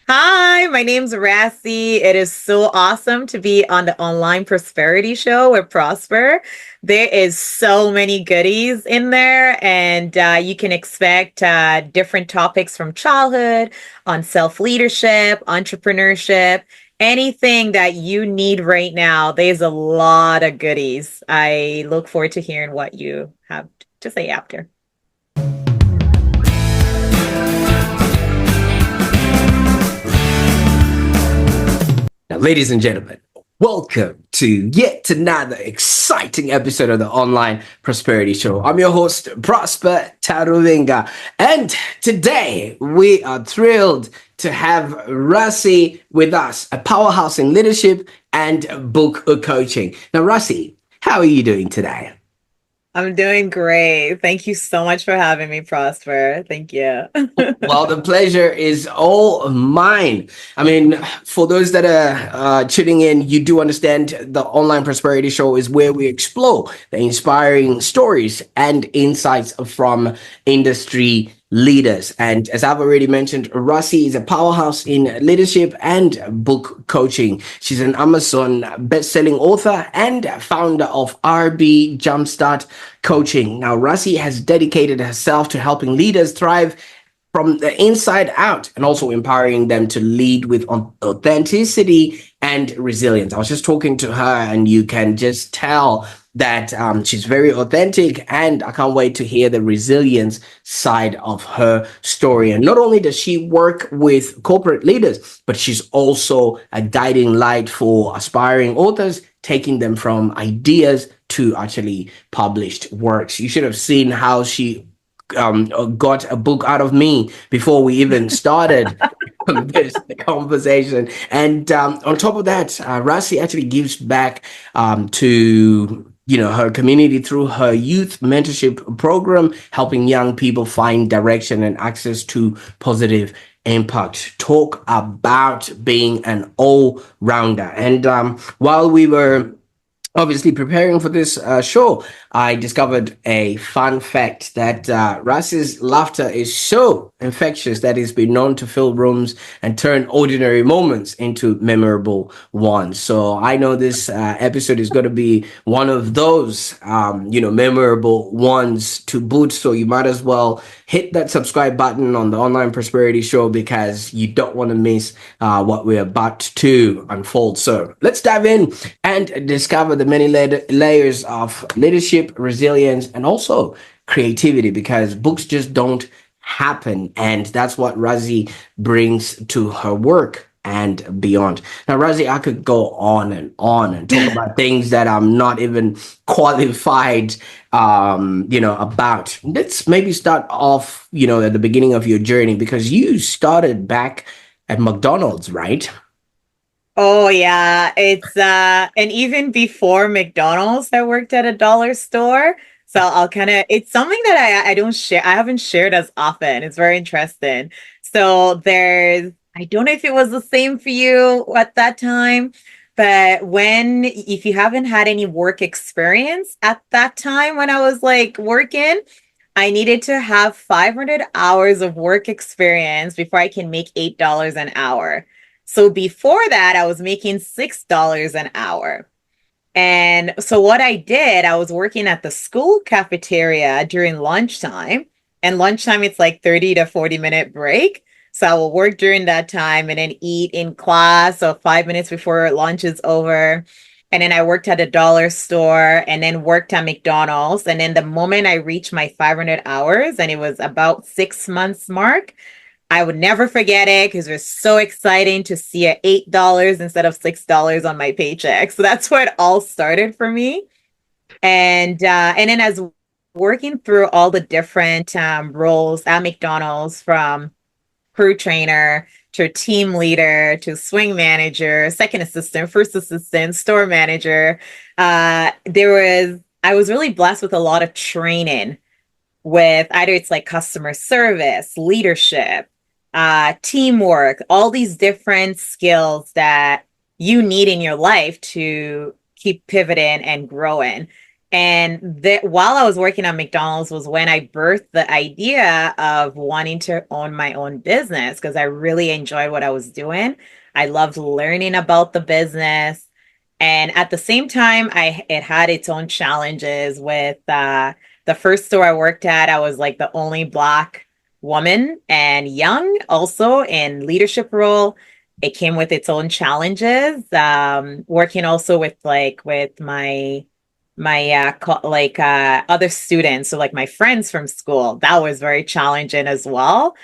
Hi, my name's Rasie. It is so awesome to be on the online prosperity show with Prosper. There is so many goodies in there, and you can expect different topics from childhood on self-leadership, entrepreneurship, anything that you need right now. There's a lot of goodies. I look forward to hearing what you have to say after. Now, ladies and gentlemen, welcome to yet another exciting episode of the Online Prosperity Show. I'm your host, Prosper Taruvinga, and today we are thrilled to have Rasie with us, a powerhouse in leadership and book coaching. Now, Rasie, how are you doing today? I'm doing great. Thank you so much for having me, Prosper. Thank you. Well, the pleasure is all mine. I mean, for those that are tuning in, you do understand the Online Prosperity Show is where we explore the inspiring stories and insights from industry leaders. And as I've already mentioned, Rasie is a powerhouse in leadership and book coaching. She's an Amazon best-selling author and founder of RB Jumpstart Coaching. Now, Rasie has dedicated herself to helping leaders thrive from the inside out and also empowering them to lead with authenticity and resilience. I was just talking to her, and you can just tell that she's very authentic, and I can't wait to hear the resilience side of her story. And not only does she work with corporate leaders, but she's also a guiding light for aspiring authors, taking them from ideas to actually published works. You should have seen how she got a book out of me before we even started this conversation. And on top of that, Rasie actually gives back to her community through her youth mentorship program, helping young people find direction and access to positive impact. Talk about being an all-rounder. And while we were obviously preparing for this show, I discovered a fun fact that Ras's laughter is so infectious that it's been known to fill rooms and turn ordinary moments into memorable ones. So I know this episode is going to be one of those, memorable ones to boot. So you might as well hit that subscribe button on the Online Prosperity Show because you don't want to miss what we're about to unfold. So let's dive in and discover the many layers of leadership, resilience, and also creativity, because books just don't happen. And that's what Rasie brings to her work and beyond. Now, Rasie, I could go on and talk about things that I'm not even qualified, about. Let's maybe start off, at the beginning of your journey, because you started back at McDonald's, right? Oh yeah, it's and even before McDonald's, I worked at a dollar store. So I'll kind of it's something that I don't share. I haven't shared as often. It's very interesting. So there's I don't know if it was the same for you at that time, but when if you haven't had any work experience at that time when I was like working, I needed to have 500 hours of work experience before I can make $8 an hour. So before that, I was making $6 an hour. And so what I did, I was working at the school cafeteria during lunchtime. And lunchtime, it's like 30 to 40-minute break. So I will work during that time and then eat in class. So 5 minutes before lunch is over. And then I worked at a dollar store and then worked at McDonald's. And then the moment I reached my 500 hours, and it was about 6 months mark, I would never forget it because it was so exciting to see a $8 instead of $6 on my paycheck. So that's where it all started for me. And then as working through all the different roles at McDonald's, from crew trainer to team leader to swing manager, second assistant, first assistant, store manager, I was really blessed with a lot of training with either it's like customer service, leadership, teamwork, all these different skills that you need in your life to keep pivoting and growing. And while I was working at McDonald's was when I birthed the idea of wanting to own my own business because I really enjoyed what I was doing. I loved learning about the business. And at the same time, I it had its own challenges with the first store I worked at. I was like the only Black woman and young also in leadership role. It came with its own challenges. Working also with with my other students, so like my friends from school, that was very challenging as well.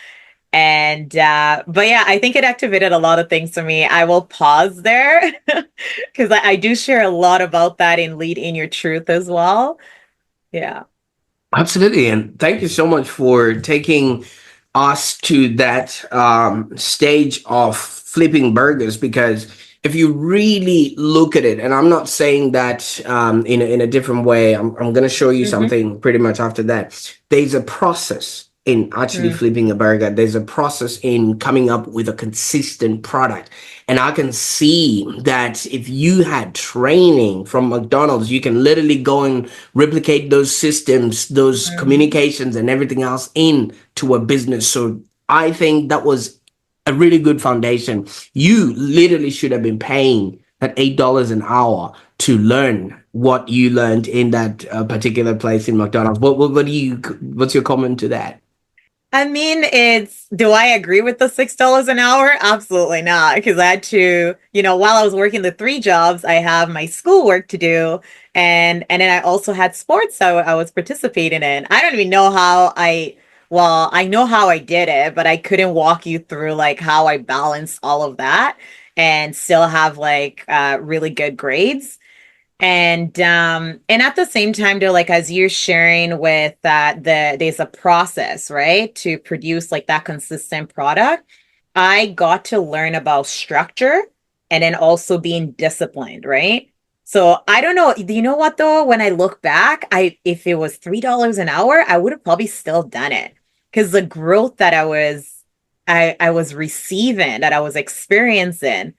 And but yeah, I think it activated a lot of things for me. I will pause there because I do share a lot about that in Lead in Your Truth as well. Yeah. Absolutely. And thank you so much for taking us to that stage of flipping burgers. Because if you really look at it, and I'm not saying that in a different way, I'm going to show you Mm-hmm. something pretty much after that. There's a process in actually Mm. flipping a burger, there's a process in coming up with a consistent product. And I can see that if you had training from McDonald's, you can literally go and replicate those systems, those Mm-hmm. communications, and everything else into a business. So I think that was a really good foundation. You literally should have been paying that $8 an hour to learn what you learned in that particular place in McDonald's. What do you? What's your comment to that? I mean, do I agree with the $6 an hour? Absolutely not. Because I had to, while I was working the three jobs, I have my schoolwork to do. And then I also had sports I was participating in. I don't even know well, I know how I did it, but I couldn't walk you through like how I balanced all of that and still have like really good grades. And at the same time though, like as you're sharing with there's a process, right, to produce like that consistent product. I got to learn about structure and then also being disciplined, right? So I don't know. Do you know what though? When I look back, I if it was $3 an hour, I would have probably still done it. Because the growth that I was receiving, that I was experiencing,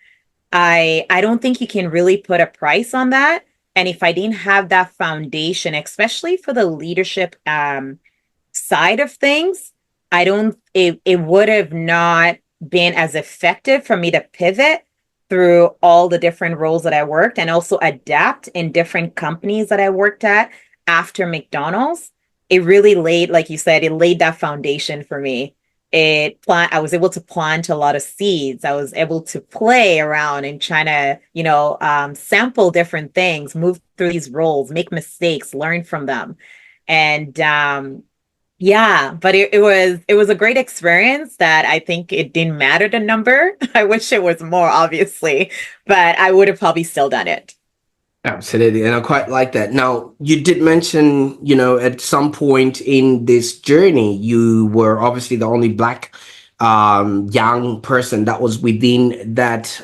I don't think you can really put a price on that. And if I didn't have that foundation, especially for the leadership side of things, I don't it would have not been as effective for me to pivot through all the different roles that I worked and also adapt in different companies that I worked at after McDonald's. It really laid, like you said, it laid that foundation for me. I was able to plant a lot of seeds. I was able to play around and trying to, sample different things, move through these roles, make mistakes, learn from them. And yeah, but it was a great experience that I think it didn't matter the number. I wish it was more, obviously, but I would have probably still done it. Absolutely, and I quite like that. Now, you did mention, at some point in this journey, you were obviously the only black young person that was within that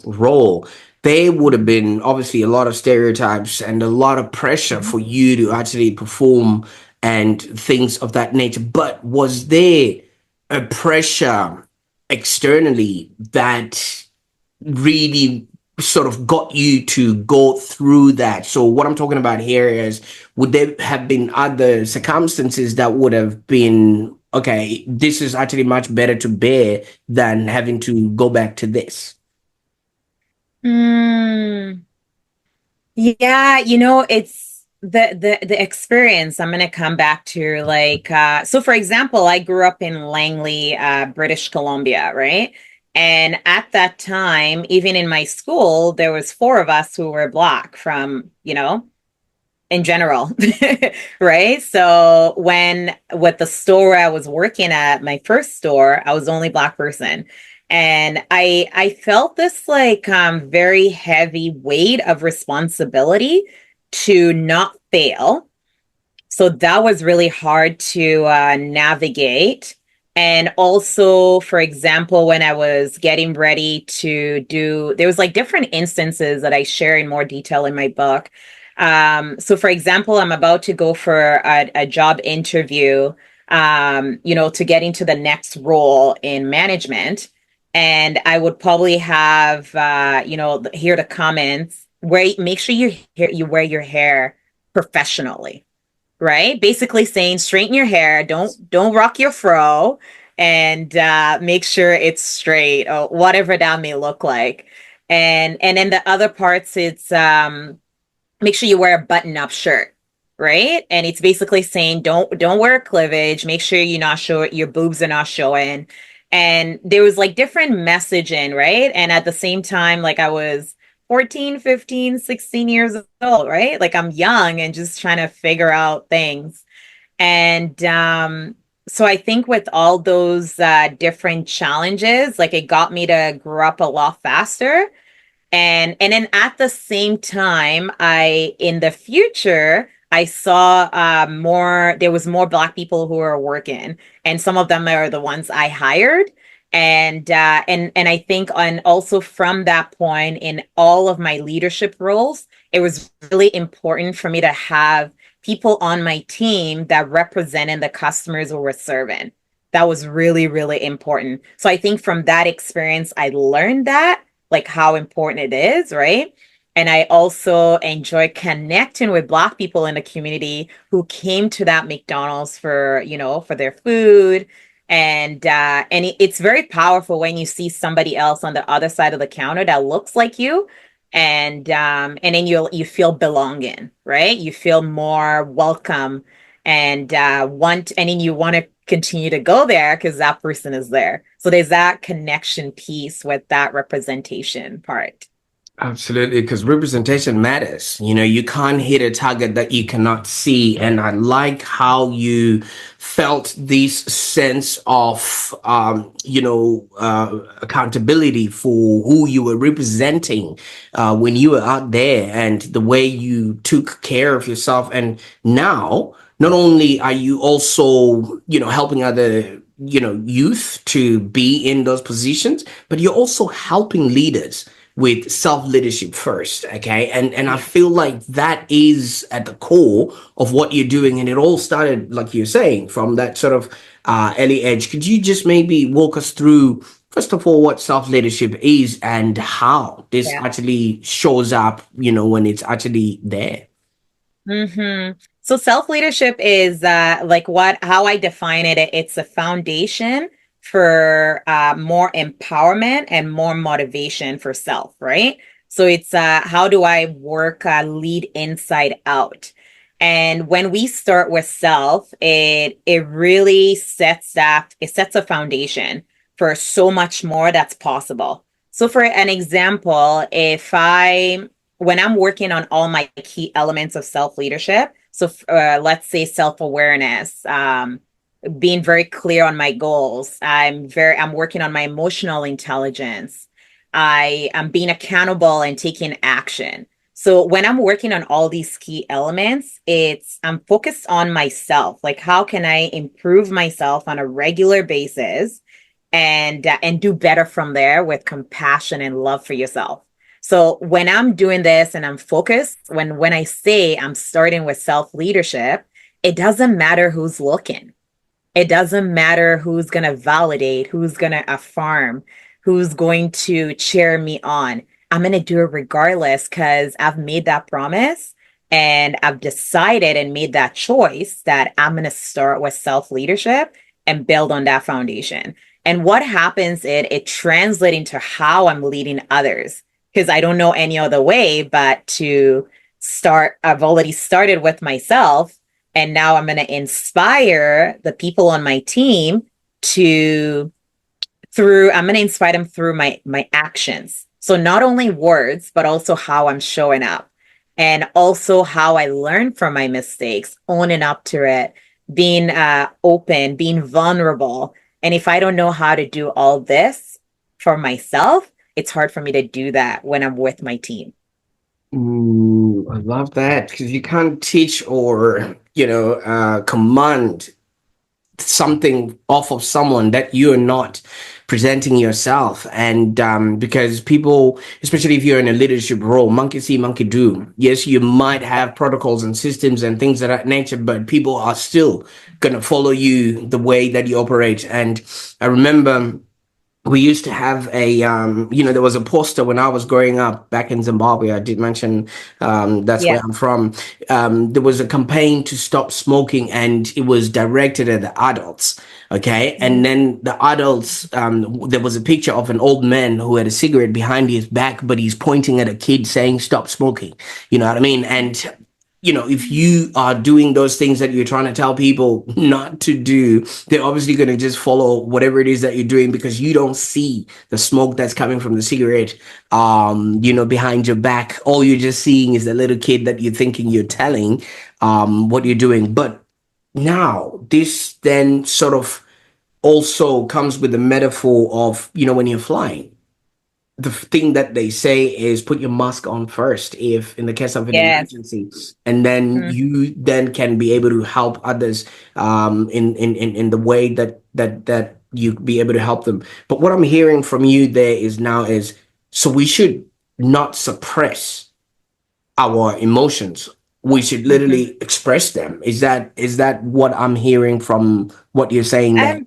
role. There would have Mhm. been obviously a lot of stereotypes and a lot of pressure Mhm. for you to actually perform and things of that nature. But was there a pressure externally that really sort of got you to go through that? So what I'm talking about here is, would there have been other circumstances that would have been, okay, this is actually much better to bear than having to go back to this? Mm. Yeah, it's the experience. I'm gonna come back to like so for example, I grew up in Langley, British Columbia, right? And at that time, even in my school, there was four of us who were Black from, in general, right? So when with the store I was working at, my first store, I was the only Black person. And I felt this like very heavy weight of responsibility to not fail. So that was really hard to navigate. And also, for example, when I was getting ready to do, there was like different instances that I share in more detail in my book. So for example, I'm about to go for a job interview, to get into the next role in management. And I would probably have, hear the comments where make sure you wear your hair professionally, right? Basically saying straighten your hair, don't rock your fro, and make sure it's straight or whatever that may look like. And then the other parts, it's make sure you wear a button-up shirt, right? And it's basically saying don't wear cleavage, make sure you're not show your boobs are not showing. And there was like different messaging, right? And at the same time, like I was 14, 15, 16 years old, right? Like I'm young and just trying to figure out things. And so I think with all those different challenges, like it got me to grow up a lot faster. And then at the same time, I in the future I saw more. There was more Black people who were working, and some of them are the ones I hired. And I think on also from that point in all of my leadership roles, it was really important for me to have people on my team that represented the customers who were serving. That was really, really important. So I think from that experience, I learned that like how important it is, right? And I also enjoy connecting with Black people in the community who came to that McDonald's for, for their food. And it's very powerful when you see somebody else on the other side of the counter that looks like you, and then you feel belonging, right? You feel more welcome, and then you want to continue to go there because that person is there. So there's that connection piece with that representation part. Absolutely, because representation matters. You know, you can't hit a target that you cannot see. And I like how you felt this sense of, accountability for who you were representing when you were out there, and the way you took care of yourself. And now, not only are you also, helping other, youth to be in those positions, but you're also helping leaders with self-leadership first. Okay, and I Yeah. feel like that is at the core of what you're doing, and it all started, like you're saying, from that sort of early age. Could you just maybe walk us through, first of all, what self-leadership is and how this Yeah. actually shows up, when it's actually there? So self leadership is like how I define it. It's a foundation for more empowerment and more motivation for self, right? So it's how do I work lead inside out? And when we start with self, it really sets a foundation for so much more that's possible. So for an example, if I when I'm working on all my key elements of self leadership, so let's say self awareness, being very clear on my goals. I'm working on my emotional intelligence. I am being accountable and taking action. So when I'm working on all these key elements, I'm focused on myself. Like how can I improve myself on a regular basis and do better from there with compassion and love for yourself. So when I'm doing this and I'm focused, when I say I'm starting with self leadership, it doesn't matter who's looking. It doesn't matter who's going to validate, who's going to affirm, who's going to cheer me on. I'm going to do it regardless because I've made that promise and I've decided and made that choice that I'm going to start with self leadership and build on that foundation. And what happens, it translates into how I'm leading others because I don't know any other way but to start. I've already started with myself, and now I'm going to inspire the people on my team to I'm going to inspire them through my actions. So not only words, but also how I'm showing up and also how I learn from my mistakes, owning up to it, being open, being vulnerable. And if I don't know how to do all this for myself, it's hard for me to do that when I'm with my team. I love that, because you can't teach or, command something off of someone that you're not presenting yourself. And because people, especially if you're in a leadership role, monkey see monkey do. Yes, you might have protocols and systems and things of that nature, but people are still going to follow you the way that you operate. And I remember we used to have a there was a poster when I was growing up back in Zimbabwe. I did mention that's where Yeah. I'm from. There was a campaign to stop smoking, and it was directed at the adults. Okay, and Mm. then the adults, there was a picture of an old man who had a cigarette behind his back, but he's pointing at a kid saying stop smoking. You know what I mean? And if you are doing those things that you're trying to tell people not to do, they're obviously going to just follow whatever it is that you're doing, because you don't see the smoke that's coming from the cigarette, behind your back. All you're just seeing is the little kid that you're thinking you're telling, what you're doing. But now, this then sort of also comes with the metaphor of, when you're flying, the thing that they say is put your mask on first if in the case of an Yes. emergency, and then Mhm. you then can be able to help others, in the way that you be able to help them. But what I'm hearing from you there is now is, so we should not suppress our emotions, we should Mhm. literally express them. Is that what I'm hearing from what you're saying there? Um,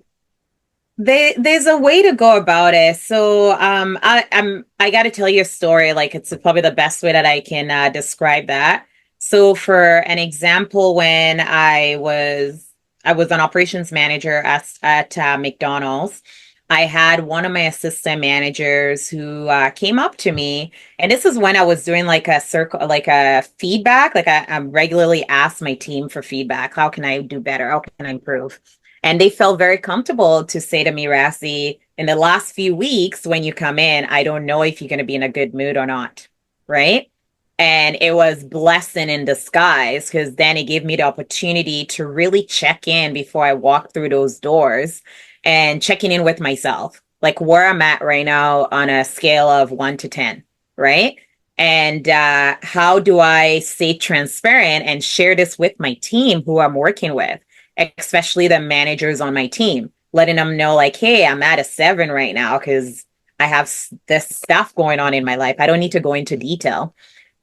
there's a way to go about it. So I got to tell you a story. Like it's probably the best way that I can describe that. So for an example, when I was an operations manager at McDonald's, I had one of my assistant managers who came up to me, and this is when I was doing like a circle, like a feedback. Like I regularly asked my team for feedback. How can I do better? How can I improve? And they felt very comfortable to say to me, Rasie, in the last few weeks, when you come in, I don't know if you're going to be in a good mood or not. Right. And it was blessing in disguise because then it gave me the opportunity to really check in before I walk through those doors and checking in with myself, like where I'm at right now on a scale of 1 to 10. Right. And how do I stay transparent and share this with my team who I'm working with, especially the managers on my team, letting them know, like, hey, I'm at a 7 right now because I have this stuff going on in my life. I don't need to go into detail,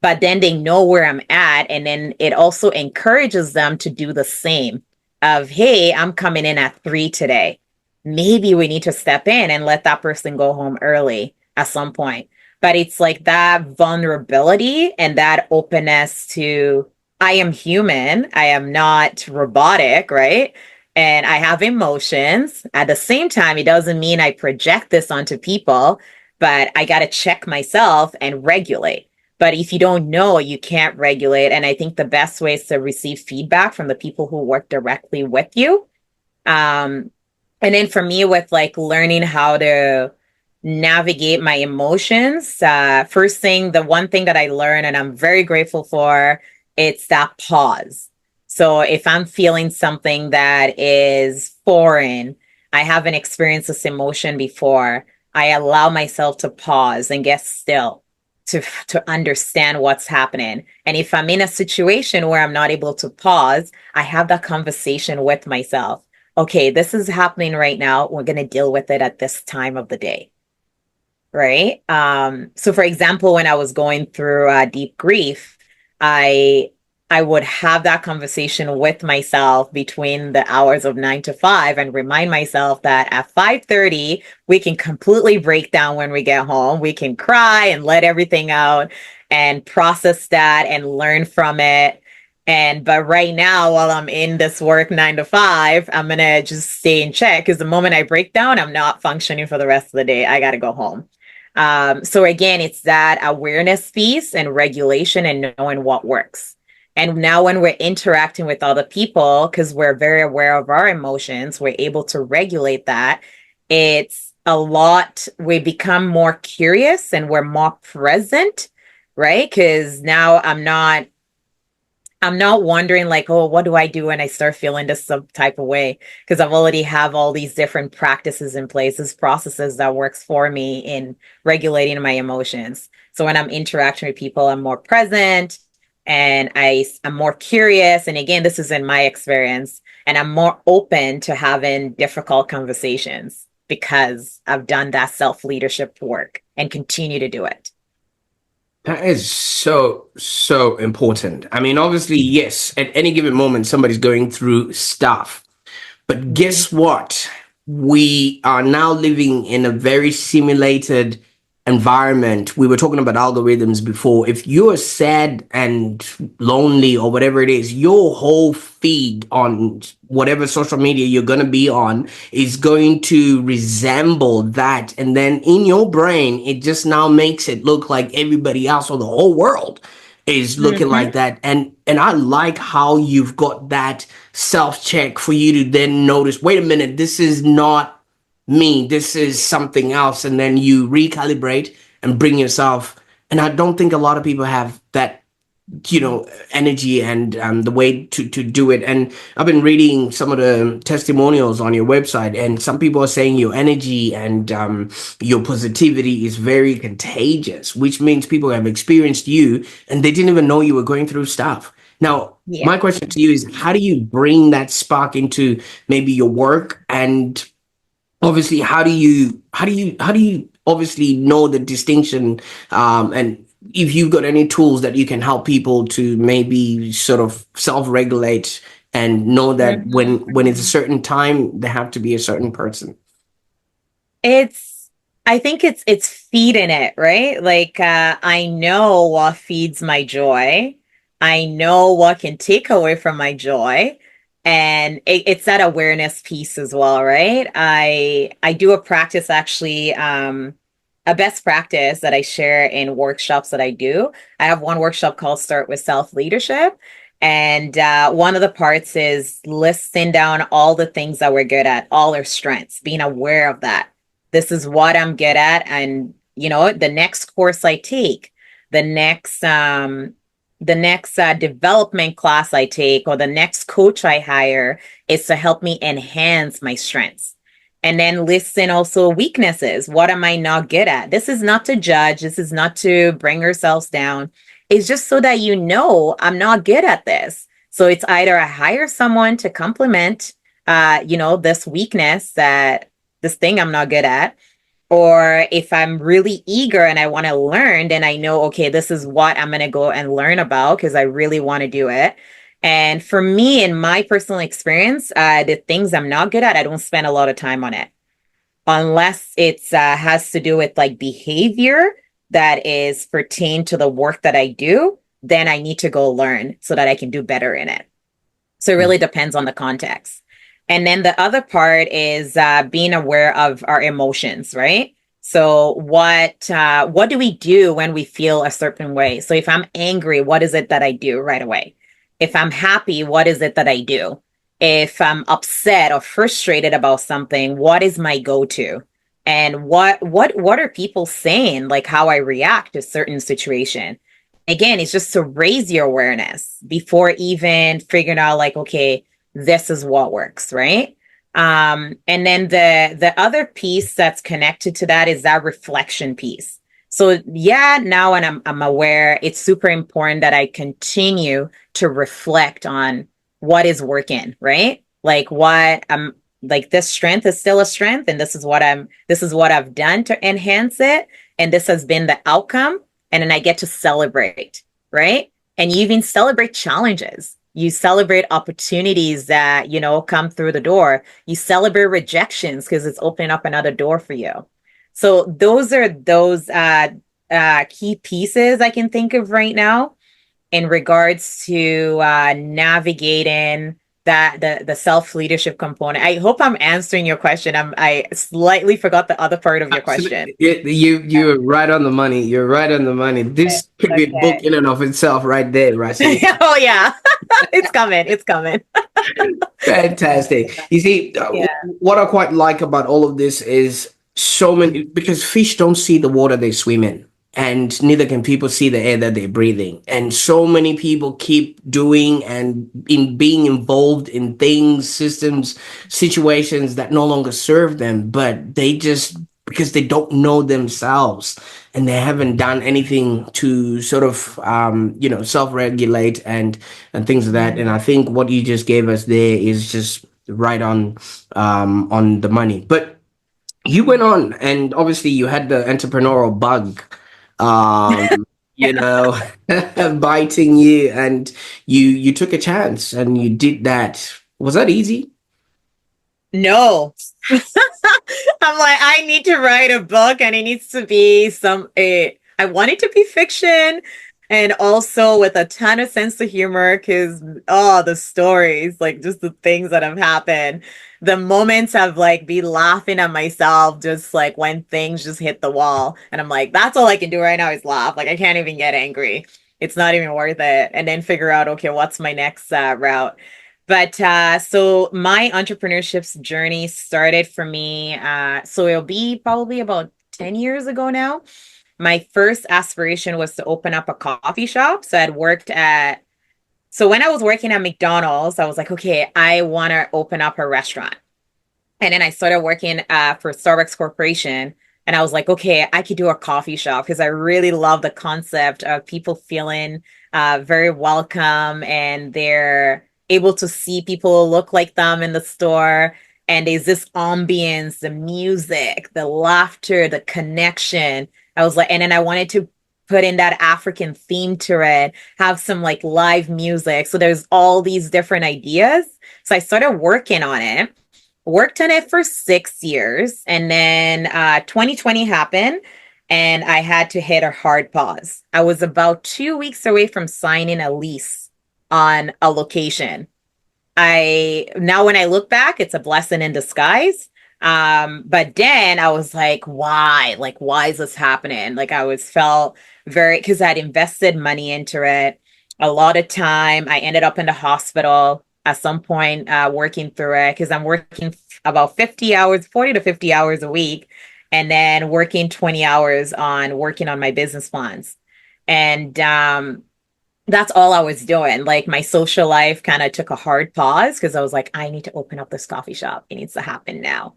but then they know where I'm at. And then it also encourages them to do the same of, hey, I'm coming in at 3 today. Maybe we need to step in and let that person go home early at some point. But it's like that vulnerability and that openness to, I am human. I am not robotic, right? And I have emotions. At the same time, it doesn't mean I project this onto people, but I got to check myself and regulate. But if you don't know, you can't regulate. And I think the best way is to receive feedback from the people who work directly with you. Um, and then for me, with like learning how to navigate my emotions, first thing, the one thing that I learned and I'm very grateful for, it's that pause. So if I'm feeling something that is foreign, I haven't experienced this emotion before, I allow myself to pause and get still to understand what's happening. And if I'm in a situation where I'm not able to pause, I have that conversation with myself. Okay, this is happening right now. We're going to deal with it at this time of the day. Right. So for example, when I was going through deep grief, I I would have that conversation with myself between the hours of 9 to 5 and remind myself that at 5:30, we can completely break down when we get home. We can cry and let everything out and process that and learn from it. And but right now, while I'm in this work 9 to 5, I'm gonna just stay in check because the moment I break down, I'm not functioning for the rest of the day. I gotta go home. So again, it's that awareness piece and regulation and knowing what works. And now when we're interacting with other people, because we're very aware of our emotions, we're able to regulate that. It's a lot, we become more curious and we're more present, right? Because now I'm not wondering like, oh, what do I do when I start feeling this some type of way? Because I've already have all these different practices in place, this processes that works for me in regulating my emotions. So when I'm interacting with people, I'm more present and I'm more curious. And again, this is in my experience, and I'm more open to having difficult conversations because I've done that self leadership work and continue to do it. That is so, so important. I mean, obviously, yes, at any given moment, somebody's going through stuff. But Mm-hmm. guess what? we are now living in a very simulated environment. We were talking about algorithms before. If you're sad and lonely or whatever it is, your whole feed on whatever social media you're going to be on is going to resemble that. And then in your brain, it just now makes it look like everybody else or the whole world is looking like Hmm. that. And I like how you've got that self check for you to then notice, wait a minute, this is not me, this is something else. And then you recalibrate and bring yourself. And I don't think a lot of people have that, energy and the way to do it. And I've been reading some of the testimonials on your website, and some people are saying your energy and your positivity is very contagious, which means people have experienced you and they didn't even know you were going through stuff. Now Yeah. my question to you is, how do you bring that spark into maybe your work? And obviously, how do you obviously know the distinction, and if you've got any tools that you can help people to maybe sort of self-regulate and know that when it's a Mhm. certain time they have to be a certain person. It's I think it's feeding it, right? Like I know what feeds my joy. I know what can take away from my joy. And it's that awareness piece as well, right? I do a practice actually, a best practice that I share in workshops that I do. I have one workshop called Start with Self Leadership. And one of the parts is listing down all the things that we're good at, all our strengths, being aware of that. This is what I'm good at. And the next course I take, the next development class I take, or the next coach I hire is to help me enhance my strengths. And then listen also weaknesses. What am I not good at? This is not to judge. This is not to bring ourselves down. It's just so that I'm not good at this. So it's either I hire someone to complement this weakness, that this thing I'm not good at, or if I'm really eager and I want to learn, then I know, okay, this is what I'm going to go and learn about because I really want to do it. And for me, in my personal experience, the things I'm not good at, I don't spend a lot of time on it unless it's has to do with like behavior that is pertain to the work that I do. Then I need to go learn so that I can do better in it. So it really depends on the context. And then the other part is being aware of our emotions, right? So what do we do when we feel a certain way? So if I'm angry, what is it that I do right away? If I'm happy, what is it that I do? If I'm upset or frustrated about something, what is my go-to? And what are people saying, like how I react to certain situation? Again, it's just to raise your awareness before even figuring out like, okay, this is what works, right? And then the other piece that's connected to that is that reflection piece. So yeah, now when I'm aware, it's super important that I continue to reflect on what is working, right? Like what I'm like, this strength is still a strength, and this is what I've done to enhance it, and this has been the outcome, and then I get to celebrate, right? And you even celebrate challenges. You celebrate opportunities that, come through the door. You celebrate rejections because it's opening up another door for you. So those are those key pieces I can think of right now in regards to navigating that the self leadership component. I hope I'm answering your question. I slightly forgot the other part of your question. Absolutely. You're right on the money. You're right on the money. Okay. This could be a book Okay. in and of itself right there, Rasie. Oh yeah, it's coming. It's coming. Fantastic. You see, Yeah. what I quite like about all of this is so many, because fish don't see the water they swim in, and neither can people see the air that they're breathing. And so many people keep doing and in being involved in things, systems, situations that no longer serve them, but they just, because they don't know themselves and they haven't done anything to sort of self-regulate and things of that. And I think what you just gave us there is just right on the money. But you went on, and obviously you had the entrepreneurial bug, you know, biting you, and you took a chance and you did that. Was that easy? No. I'm like, I need to write a book and it needs to be I want it to be fiction and also with a ton of sense of humor because, oh, the stories, like just the things that have happened. The moments of like be laughing at myself just like when things just hit the wall. And I'm like, that's all I can do right now is laugh. Like I can't even get angry. It's not even worth it. And then figure out, okay, what's my next route? But so my entrepreneurship's journey started for me. So it'll be probably about 10 years ago now. My first aspiration was to open up a coffee shop. So when I was working at McDonald's, I was like, okay, I want to open up a restaurant. And then I started working for Starbucks Corporation. And I was like, okay, I could do a coffee shop because I really love the concept of people feeling very welcome and they're able to see people who look like them in the store. And there's this ambience, the music, the laughter, the connection. I was like, and then I wanted to put in that African theme to it, have some like live music. So there's all these different ideas. So I started working on it, worked on it for 6 years, and then 2020 happened and I had to hit a hard pause. I was about 2 weeks away from signing a lease on a location. I now when I look back, it's a blessing in disguise. But then I was like, why? Like, why is this happening? Like I was felt very because I'd invested money into it, a lot of time. I ended up in the hospital at some point, working through it because I'm working about 50 hours, 40 to 50 hours a week, and then working 20 hours on working on my business plans. And that's all I was doing. Like my social life kind of took a hard pause because I was like, I need to open up this coffee shop. It needs to happen now.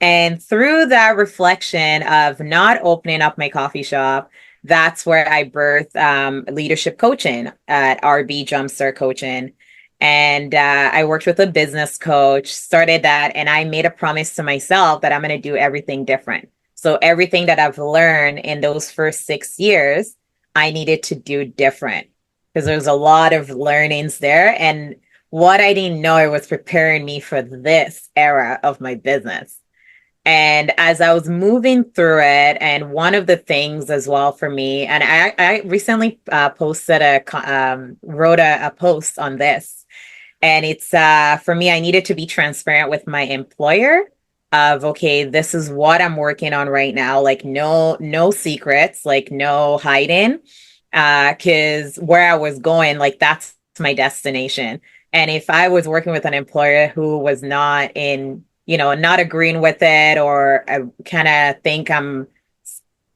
And through that reflection of not opening up my coffee shop, that's where I birthed leadership coaching at RB Jumpstart Coaching. And I worked with a business coach, started that, and I made a promise to myself that I'm going to do everything different. So everything that I've learned in those first 6 years, I needed to do different because there's a lot of learnings there. And what I didn't know, it was preparing me for this era of my business. And as I was moving through it, and one of the things as well for me, and I recently wrote a post on this, and it's for me, I needed to be transparent with my employer of okay, this is what I'm working on right now. Like no secrets, like no hiding. Cause where I was going, like that's my destination. And if I was working with an employer who was not in, not agreeing with it or kind of think I'm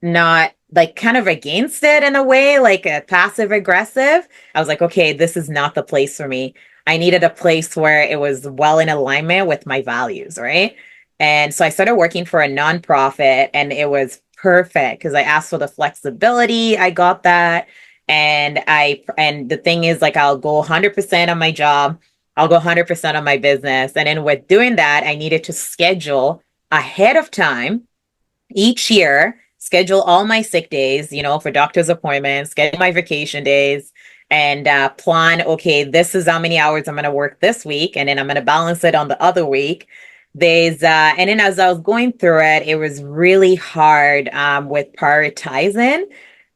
not like kind of against it in a way, like a passive aggressive. I was like, okay, this is not the place for me. I needed a place where it was well in alignment with my values, right? And so I started working for a nonprofit and it was perfect because I asked for the flexibility. I got that. And the thing is like I'll go 100% on my job. I'll go 100% on my business. And then with doing that, I needed to schedule ahead of time each year, schedule all my sick days, for doctor's appointments, schedule my vacation days, and plan, okay, this is how many hours I'm going to work this week. And then I'm going to balance it on the other week. And then as I was going through it, it was really hard with prioritizing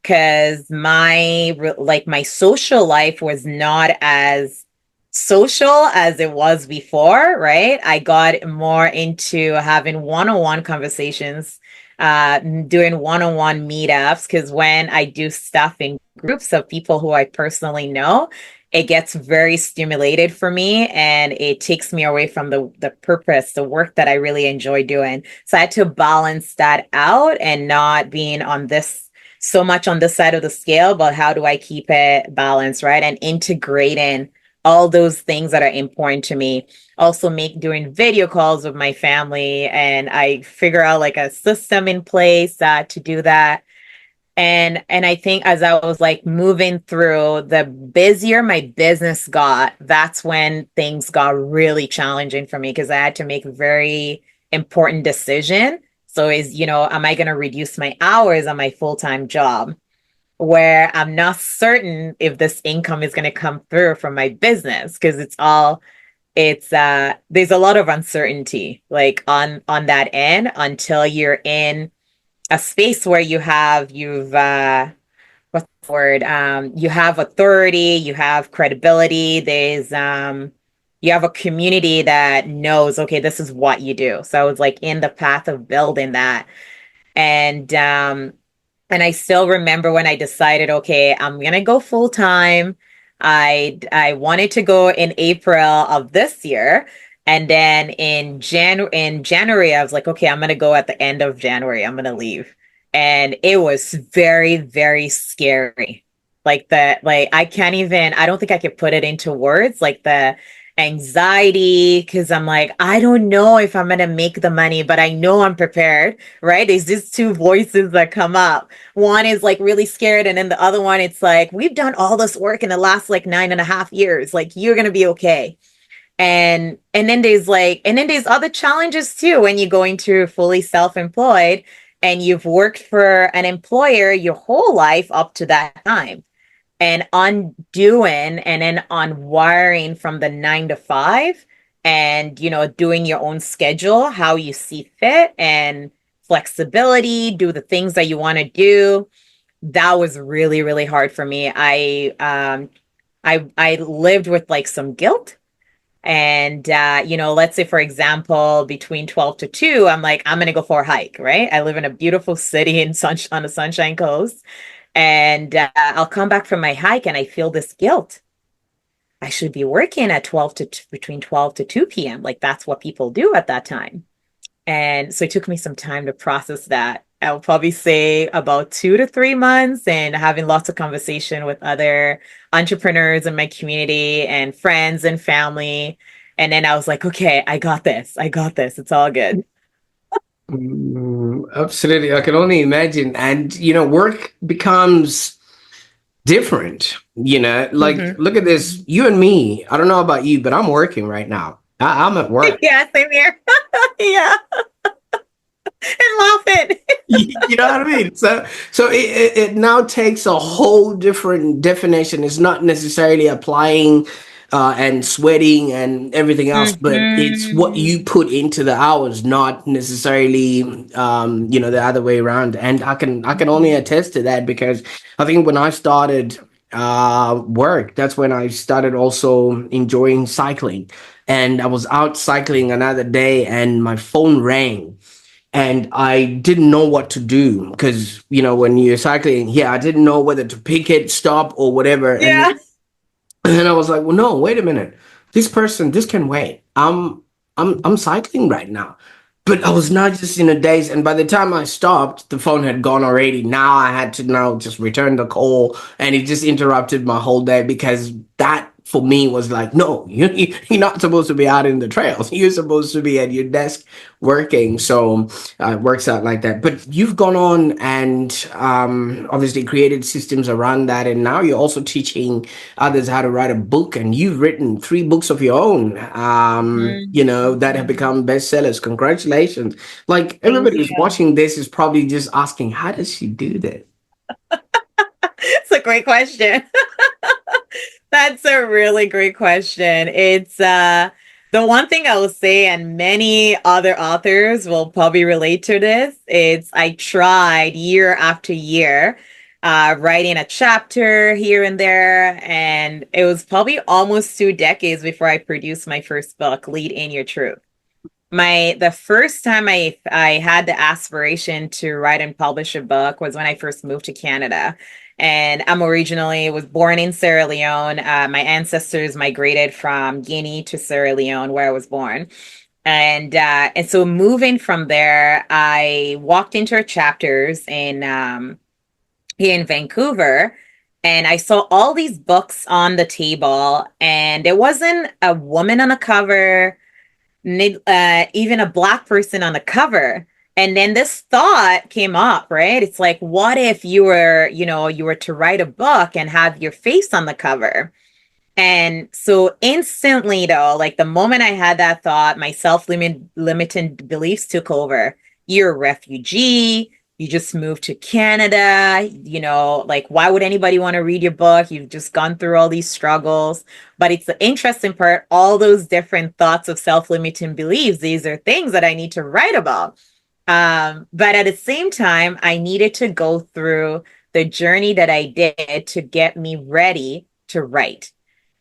because my social life was not as social as it was before, right? I got more into having one-on-one conversations, doing one-on-one meetups, because when I do stuff in groups of people who I personally know, it gets very stimulated for me and it takes me away from the purpose, the work that I really enjoy doing. So I had to balance that out and not being on this so much on this side of the scale, but how do I keep it balanced, right? And integrating all those things that are important to me. Also make doing video calls with my family and I figure out like a system in place to do that. And I think as I was like moving through, the busier my business got, that's when things got really challenging for me because I had to make a very important decision. So am I going to reduce my hours on my full-time job where I'm not certain if this income is going to come through from my business because it's all it's there's a lot of uncertainty like on that end until you're in a space where you've what's the word? You have authority, you have credibility, you have a community that knows, okay, this is what you do. So I was like in the path of building that. And and I still remember when I decided, okay, I'm gonna go full time. I wanted to go in April of this year. And then in January, I was like, okay, I'm gonna go at the end of January. I'm gonna leave. And it was very, very scary. Like I can't even, I don't think I could put it into words, like the anxiety, because I'm like, I don't know if I'm gonna make the money, but I know I'm prepared, right? There's just two voices that come up. One is like really scared, and then the other one, it's like, we've done all this work in the last like 9.5 years. Like, you're gonna be okay. And then there's other challenges too when you go into fully self-employed and you've worked for an employer your whole life up to that time and undoing and then unwiring from the 9 to 5 and doing your own schedule how you see fit and flexibility, do the things that you want to do. That was really, really hard for me. I lived with like some guilt. And let's say for example, between 12 to 2, I'm like, I'm gonna go for a hike, right? I live in a beautiful city in on the Sunshine Coast. And I'll come back from my hike and I feel this guilt. I should be working at between 12 to 2 p.m. Like that's what people do at that time. And so it took me some time to process that. I will probably say about 2 to 3 months and having lots of conversation with other entrepreneurs in my community and friends and family. And then I was like, okay, I got this. I got this. It's all good. Absolutely. I can only imagine. And, work becomes different, like, Hmm. look at this, you and me. I don't know about you, but I'm working right now. I'm at work. Yeah, same here. Yeah. And laughing. You know what I mean? So it now takes a whole different definition. It's not necessarily applying and sweating and everything else, but it's what you Hmm. put into the hours, not necessarily the other way around. And I can only Hmm. attest to that because I think when I started work, that's when I started also enjoying cycling. And I was out cycling another day and my phone rang and I didn't know what to do because when you're cycling, yeah, I didn't know whether to pick it, stop, or whatever. And Yeah. and then I was like, well, no, wait a minute. This can wait. I'm cycling right now. But I was not just in a daze. And by the time I stopped, the phone had gone already. Now I had to now just return the call. And it just interrupted my whole day because that for me was like, no, you're not supposed to be out in the trails. You're supposed to be at your desk working. So it works out like that. But you've gone on and obviously created systems around that. And now you're also teaching others how to write a book, and you've written 3 books of your own, that have Hmm. become bestsellers. Congratulations. Like, Thank everybody who's you. watching this is probably just asking, how does she do this? It's a great question. That's a really great question. It's the one thing I will say, and many other authors will probably relate to this, it's I tried year after year writing a chapter here and there, and it was probably almost 2 decades before I produced my first book, Lead in Your Truth. The first time I had the aspiration to write and publish a book was when I first moved to Canada. And I'm originally was born in Sierra Leone. My ancestors migrated from Guinea to Sierra Leone, where I was born. And so moving from there, I walked into our chapters in here in Vancouver, and I saw all these books on the table, and there wasn't a woman on the cover, even a black person on the cover. And then this thought came up, right? It's like, what if you were to write a book and have your face on the cover? And so instantly, though, like the moment I had that thought, my self limiting beliefs took over. You're a refugee. You just moved to Canada, like why would anybody want to read your book? You've just gone through all these struggles. But it's the interesting part, all those different thoughts of self-limiting beliefs, these are things that I need to write about. But at the same time, I needed to go through the journey that I did to get me ready to write.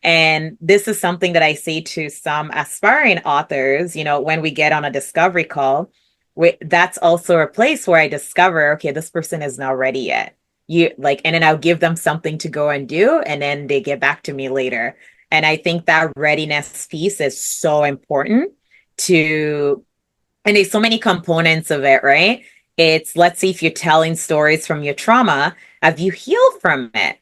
And this is something that I say to some aspiring authors, when we get on a discovery call, that's also a place where I discover, okay, this person is not ready yet. And then I'll give them something to go and do, and then they get back to me later. And I think that readiness piece is so important to, and there's so many components of it, right? It's, let's see, if you're telling stories from your trauma, have you healed from it?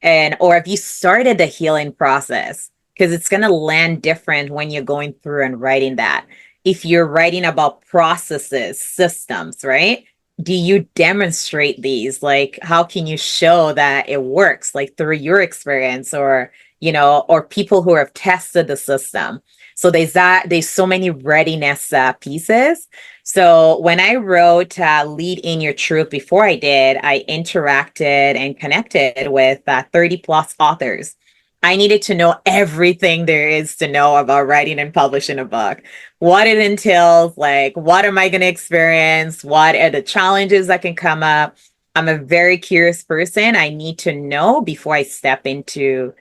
And or have you started the healing process? Because it's going to land different when you're going through and writing that. If you're writing about processes, systems, right? Do you demonstrate these? Like, how can you show that it works, like through your experience, or or people who have tested the system? So there's so many readiness pieces. So when I wrote Lead in Your Truth, before I did, I interacted and connected with 30 plus authors. I needed to know everything there is to know about writing and publishing a book, what it entails, like what am I going to experience, what are the challenges that can come up. I'm a very curious person. I need to know before I step into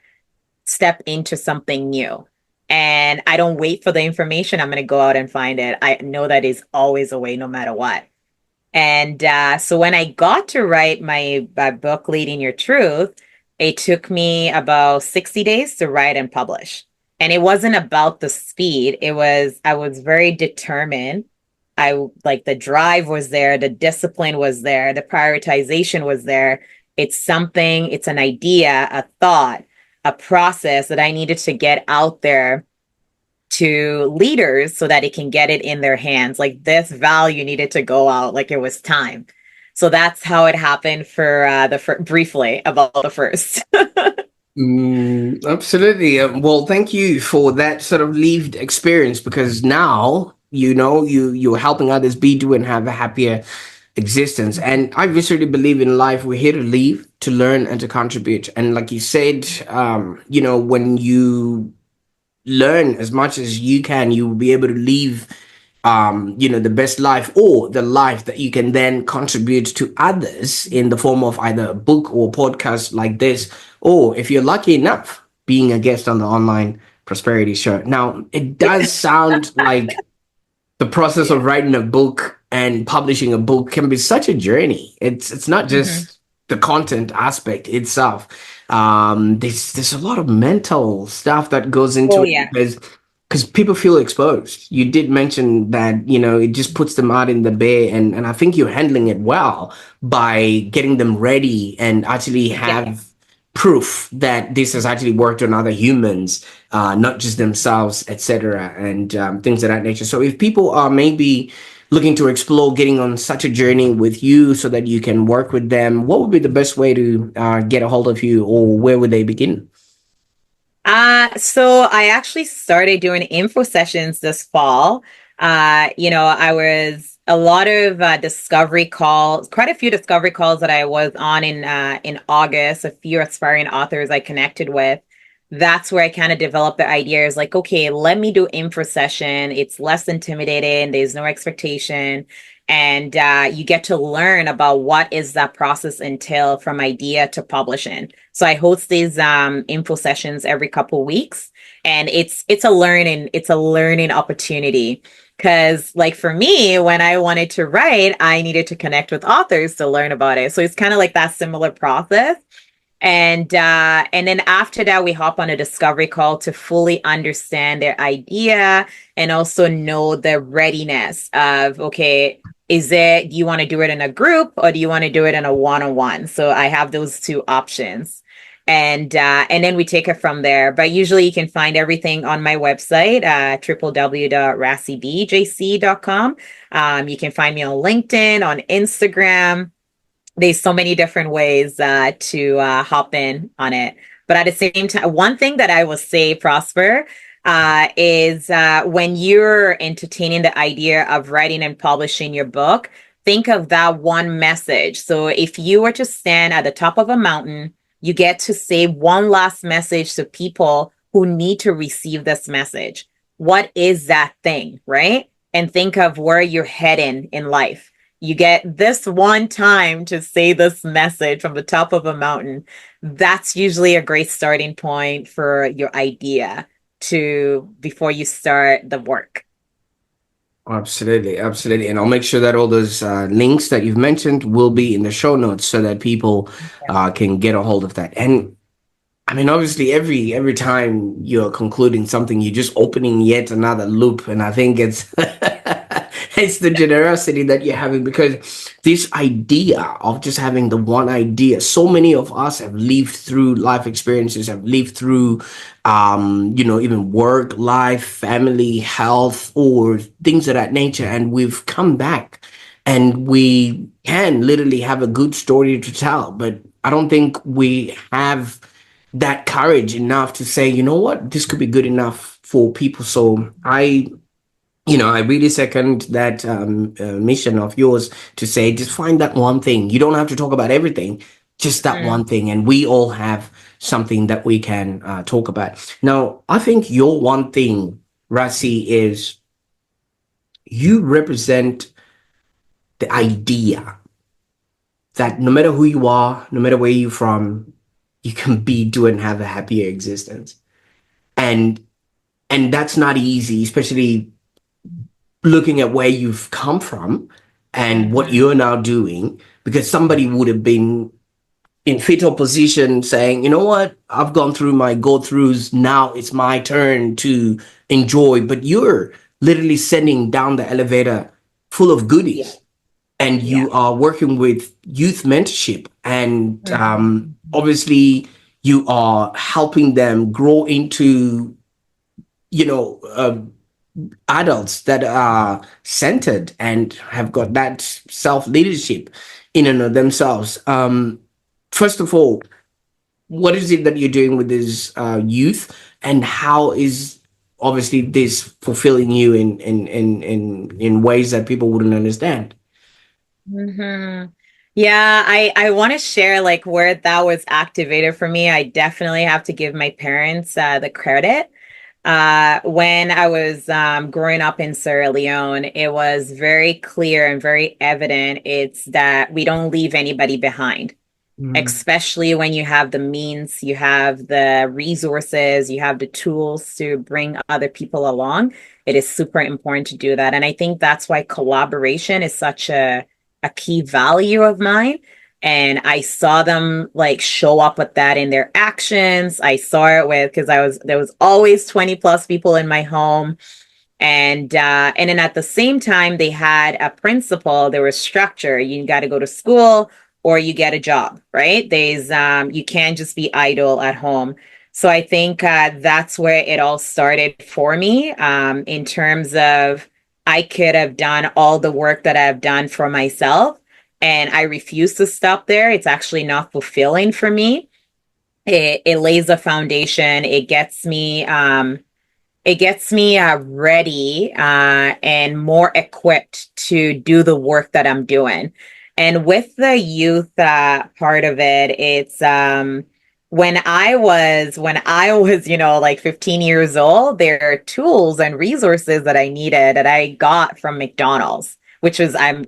something new. And I don't wait for the information. I'm going to go out and find it. I know that is always a way, no matter what. And so when I got to write my book, Leading Your Truth, it took me about 60 days to write and publish. And it wasn't about the speed. I was very determined. I like the drive was there, the discipline was there, the prioritization was there. It's an idea, a thought, a process that I needed to get out there to leaders so that it can get it in their hands. Like this value needed to go out like it was time. So that's how it happened for briefly about the first. Absolutely. Well, thank you for that sort of lived experience, because now you're helping others be, do, and have a happier existence. And I viscerally believe in life, we're here to live, to learn, and to contribute. And like you said, when you learn as much as you can, you will be able to live the best life, or the life that you can then contribute to others in the form of either a book or podcast like this, or if you're lucky enough, being a guest on the Online Prosperity Show. Now, it does sound like the process Yeah. of writing a book and publishing a book can be such a journey. It's not Hmm. just the content aspect itself. There's a lot of mental stuff that goes into Oh it, yeah. because people feel exposed. You did mention that it just puts them out in the bay, and I think you're handling it well by getting them ready and actually Yeah. have proof that this has actually worked on other humans, not just themselves, etc., and things of that nature. So if people are maybe looking to explore getting on such a journey with you so that you can work with them, what would be the best way to get a hold of you, or where would they begin? So I actually started doing info sessions this fall. I was a lot of discovery calls, quite a few discovery calls that I was on in August, a few aspiring authors I connected with. That's where I kind of developed the idea is like, okay, let me do info session. It's less intimidating. There's no expectation. And you get to learn about what is that process entail from idea to publishing. So I host these info sessions every couple weeks, and it's a learning opportunity. Because like for me, when I wanted to write, I needed to connect with authors to learn about it. So it's kind of like that similar process. And then after that, we hop on a discovery call to fully understand their idea and also know the readiness of, okay, do you want to do it in a group or do you want to do it in a one-on-one? So I have those two options. And then we take it from there. But usually you can find everything on my website, www.rasiebjc.com. You can find me on LinkedIn, on Instagram. There's so many different ways to hop in on it. But at the same time, one thing that I will say, Prosper, is when you're entertaining the idea of writing and publishing your book, think of that one message. So if you were to stand at the top of a mountain, you get to say one last message to people who need to receive this message. What is that thing, right? And think of where you're heading in life. You get this one time to say this message from the top of a mountain. That's usually a great starting point for your idea to before you start the work. Absolutely, absolutely. And I'll make sure that all those links that you've mentioned will be in the show notes so that people can get a hold of that. And I mean, obviously, every time you're concluding something, you're just opening yet another loop, and I think it's it's the generosity that you're having because this idea of just having the one idea. So many of us have lived through life experiences, have lived through, even work, life, family, health, or things of that nature, and we've come back, and we can literally have a good story to tell, but I don't think we have that courage enough to say, you know what, this could be good enough for people. So I really second that mission of yours to say, just find that one thing. You don't have to talk about everything, just that Mm, one thing. And we all have something that we can talk about. Now, I think your one thing, Rasi, is you represent the idea that no matter who you are, no matter where you're from, you can be, do, and have a happier existence. And and that's not easy, especially looking at where you've come from and what mhm. you're now doing, because somebody would have been in fetal position saying, you know what, I've gone through my go throughs, now it's my turn to enjoy. But you're literally sending down the elevator full of Yeah, goodies, and yeah. you are working with youth mentorship, and Mhm. obviously you are helping them grow into you know uh, adults that are centered and have got that self leadership in and of themselves. First of all, what is it that you're doing with this youth, and how is obviously this fulfilling you in ways that people wouldn't understand? Hmm. Yeah, I want to share like where that was activated for me. I definitely have to give my parents the credit. When I was growing up in Sierra Leone, it was very clear and very evident it's that we don't leave anybody behind, Mm. especially when you have the means, you have the resources, you have the tools to bring other people along. It is super important to do that. And I think that's why collaboration is such a key value of mine. And I saw them like show up with that in their actions. I saw it with because there was always 20 plus people in my home, and then at the same time they had a principle, there was structure. You got to go to school or you get a job, right? There's you can't just be idle at home. So I think that's where it all started for me, in terms of I could have done all the work that I've done for myself, and I refuse to stop there. It's actually not fulfilling for me. It lays a foundation. It gets me ready and more equipped to do the work that I'm doing. And with the youth part of it, it's when I was, like 15 years old, there are tools and resources that I needed that I got from McDonald's, which was I'm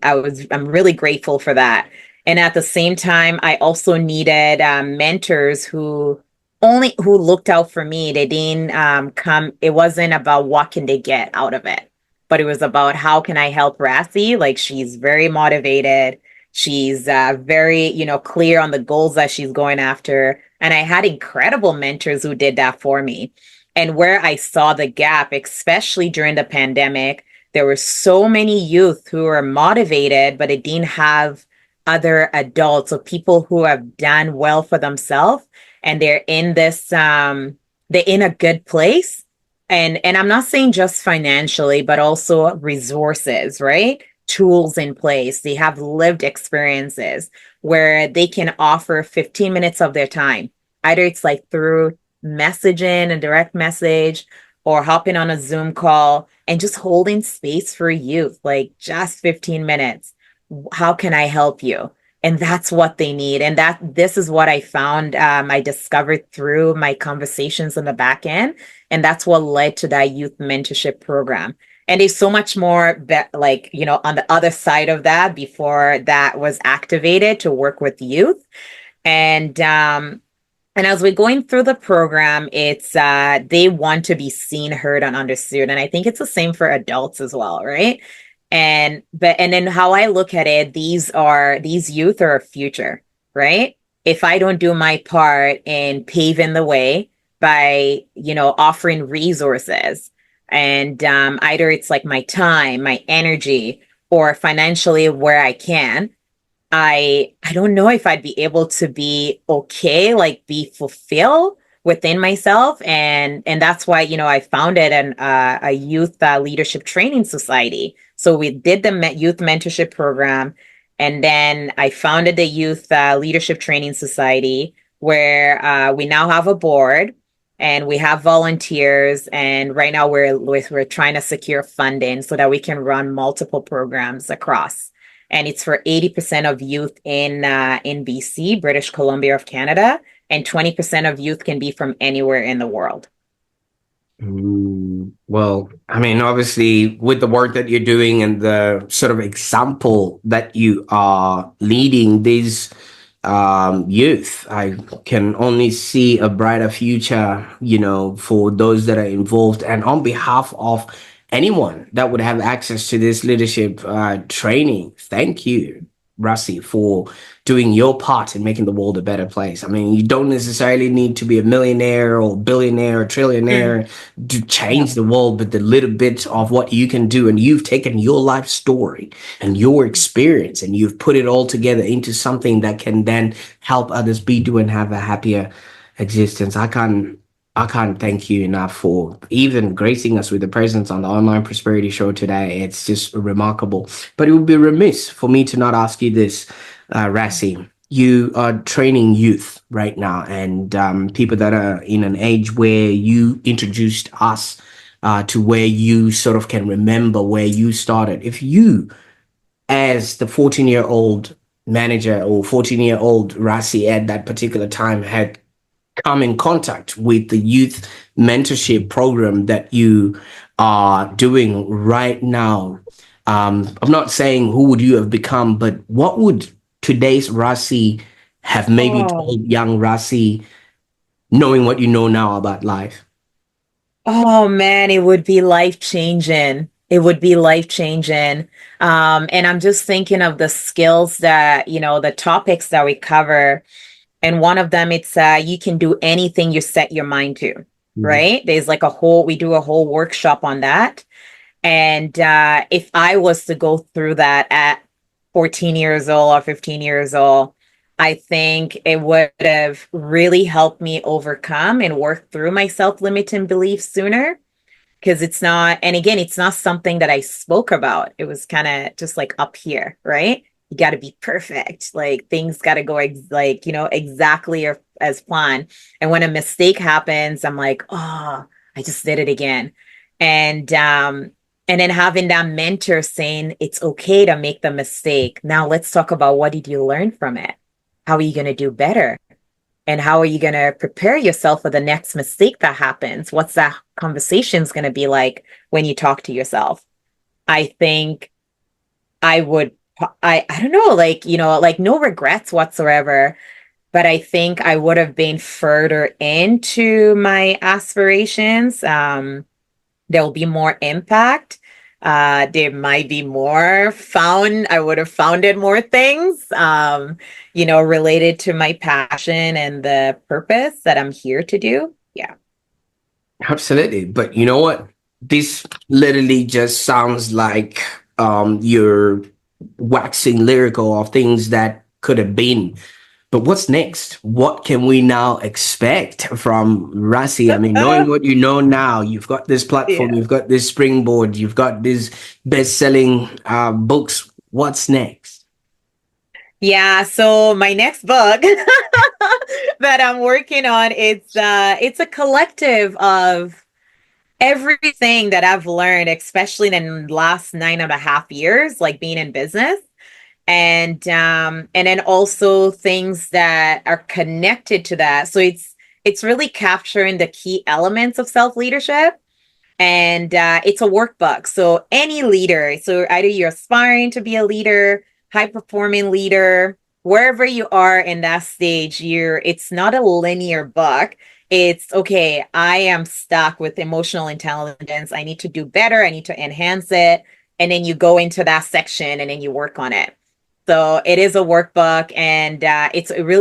really grateful for that. And at the same time, I also needed mentors who looked out for me. They didn't come. It wasn't about what can they get out of it, but it was about how can I help Rasie. Like she's very motivated. She's very, clear on the goals that she's going after. And I had incredible mentors who did that for me. And where I saw the gap, especially during the pandemic, there were so many youth who were motivated, but it didn't have other adults or people who have done well for themselves, and they're in a good place. And I'm not saying just financially, but also resources, right? Tools in place. They have lived experiences where they can offer 15 minutes of their time. Either it's like through messaging, a direct message, or hopping on a Zoom call and just holding space for youth, like just 15 minutes. how can I help you? And that's what they need. And this is what I found. I discovered through my conversations in the back end. And that's what led to that youth mentorship program. And there's so much more like, on the other side of that before that was activated to work with youth. And as we're going through the program, it's they want to be seen, heard, and understood. And I think it's the same for adults as well, right? And then how I look at it, these youth are a future, right? If I don't do my part in paving the way by, offering resources, and either it's like my time, my energy, or financially where I can, I don't know if I'd be able to be okay, like be fulfilled within myself. And that's why, I founded a youth leadership training society. So we did the youth mentorship program, and then I founded the youth leadership training society, where we now have a board and we have volunteers. And right now we're trying to secure funding so that we can run multiple programs across, and it's for 80% of youth in BC, British Columbia of Canada, and 20% of youth can be from anywhere in the world. Well, I mean, obviously, with the work that you're doing and the sort of example that you are leading these youth, I can only see a brighter future, for those that are involved. And on behalf of anyone that would have access to this leadership training, thank you, Rasie, for doing your part in making the world a better place. I mean, you don't necessarily need to be a millionaire or billionaire or Mm, trillionaire to yeah. change the world, but the little bit of what you can do, and you've taken your life story and your experience and you've put it all together into something that can then help others be, do, and have a happier existence. I can't thank you enough for even gracing us with the presence on the Online Prosperity Show today. It's just remarkable. But it would be remiss for me to not ask you this, Rasie. You are training youth right now, and people that are in an age where you introduced us to where you sort of can remember where you started. If you, as the 14-year-old manager or 14-year-old Rasie at that particular time, had come in contact with the youth mentorship program that you are doing right now, I'm not saying who would you have become, but what would today's Rasie have maybe Oh, told young Rasie, knowing what you know now about life? oh man, it would be life changing. It would be life changing. And I'm just thinking of the skills that, the topics that we cover. And one of them, it's you can do anything you set your mind to, Mhm. right? There's like we do a whole workshop on that. And if I was to go through that at 14 years old or 15 years old, I think it would have really helped me overcome and work through my self-limiting beliefs sooner, because it's not, and again, it's not something that I spoke about. It was kind of just like up here, right? You got to be perfect. Like things got to go exactly as planned. And when a mistake happens, I'm like, oh, I just did it again. And and then having that mentor saying it's okay to make the mistake. Now let's talk about, what did you learn from it? How are you going to do better? And how are you going to prepare yourself for the next mistake that happens? What's that conversation's going to be like when you talk to yourself? I think I would, I don't know, like, like no regrets whatsoever, but I think I would have been further into my aspirations. There'll be more impact. There might be more found. I would have founded more things, related to my passion and the purpose that I'm here to do. Yeah. Absolutely. But you know what? This literally just sounds like you're waxing lyrical of things that could have been. But what's next? What can we now expect from Rasie? I mean, knowing what you know now, you've got this platform, Yeah. you've got this springboard, you've got these best-selling books. What's next? Yeah, so my next book that I'm working on, it's a collective of everything that I've learned, especially in the last 9.5 years, like being in business. and then also things that are connected to that. So it's really capturing the key elements of self leadership, and it's a workbook. So any leader, so either you're aspiring to be a leader, high performing leader, wherever you are in that stage, it's not a linear book. It's okay, I am stuck with emotional intelligence. I need to do better. I need to enhance it. And then you go into that section and then you work on it. So it is a workbook, and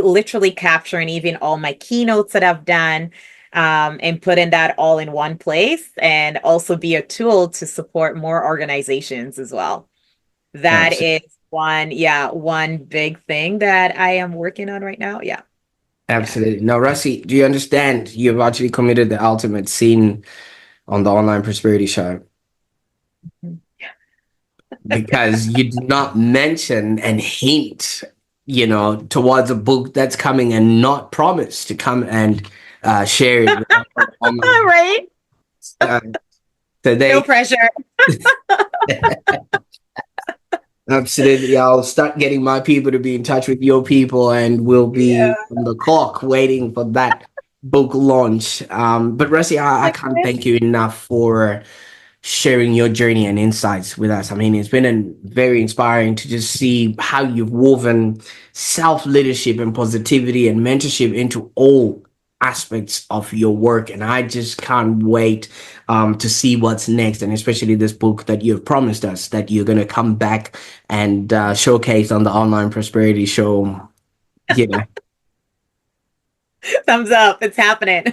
literally capturing even all my keynotes that I've done, and putting that all in one place, and also be a tool to support more organizations as well. That Absolutely. is one big thing that I am working on right now. Yeah, yeah. Absolutely. Now, Rasie, do you understand you've actually committed the ultimate sin on the online prosperity show? Because you did not mention and hint, towards a book that's coming and not promise to come and share it with our online. Right? Uh, No today, pressure. absolutely, I'll start getting my people to be in touch with your people, and we'll be Yeah. on the clock waiting for that book launch. But Rasie, I can't Okay. thank you enough for sharing your journey and insights with us. I mean, it's been very inspiring to just see how you've woven self leadership and positivity and mentorship into all aspects of your work. And I just can't wait to see what's next. And especially this book that you've promised us that you're going to come back and showcase on the Online Prosperity Show. Yeah. Thumbs up. It's happening.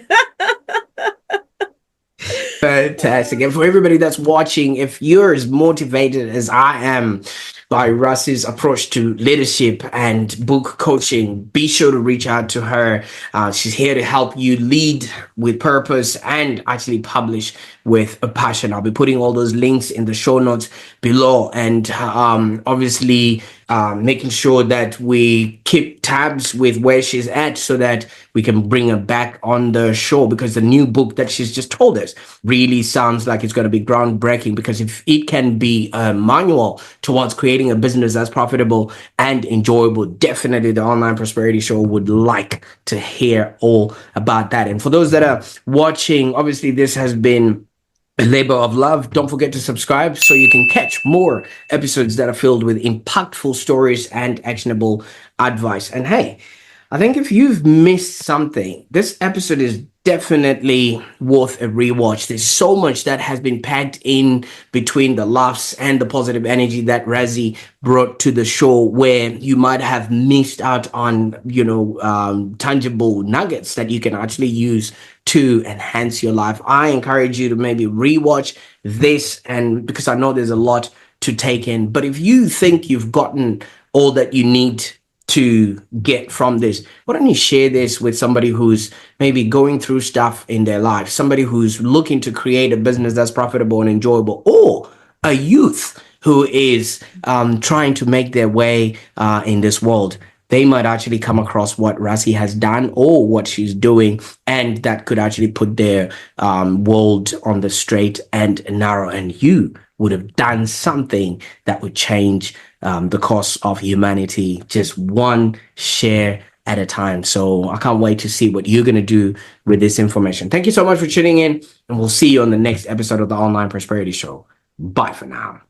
Fantastic. And for everybody that's watching, if you're as motivated as I am by Russ's approach to leadership and book coaching, be sure to reach out to her. She's here to help you lead with purpose and actually publish with a passion. I'll be putting all those links in the show notes below. And obviously, making sure that we keep tabs with where she's at so that we can bring her back on the show, because the new book that she's just told us really sounds like it's going to be groundbreaking, because if it can be a manual towards creating a business that's profitable and enjoyable, definitely the Online Prosperity Show would like to hear all about that. And for those that are watching, obviously this has been a labor of love. Don't forget to subscribe so you can catch more episodes that are filled with impactful stories and actionable advice. And hey, I think if you've missed something, this episode is definitely worth a rewatch. There's so much that has been packed in between the laughs and the positive energy that Rasie brought to the show, where you might have missed out on, tangible nuggets that you can actually use to enhance your life. I encourage you to maybe rewatch this, and because I know there's a lot to take in. But if you think you've gotten all that you need to get from this, why don't you share this with somebody who's maybe going through stuff in their life, somebody who's looking to create a business that's profitable and enjoyable, or a youth who is trying to make their way in this world. They might actually come across what Rasie has done or what she's doing, and that could actually put their world on the straight and narrow, and you would have done something that would change the course of humanity, just one share at a time. So I can't wait to see what you're going to do with this information. Thank you so much for tuning in, and we'll see you on the next episode of the Online Prosperity Show. Bye for now.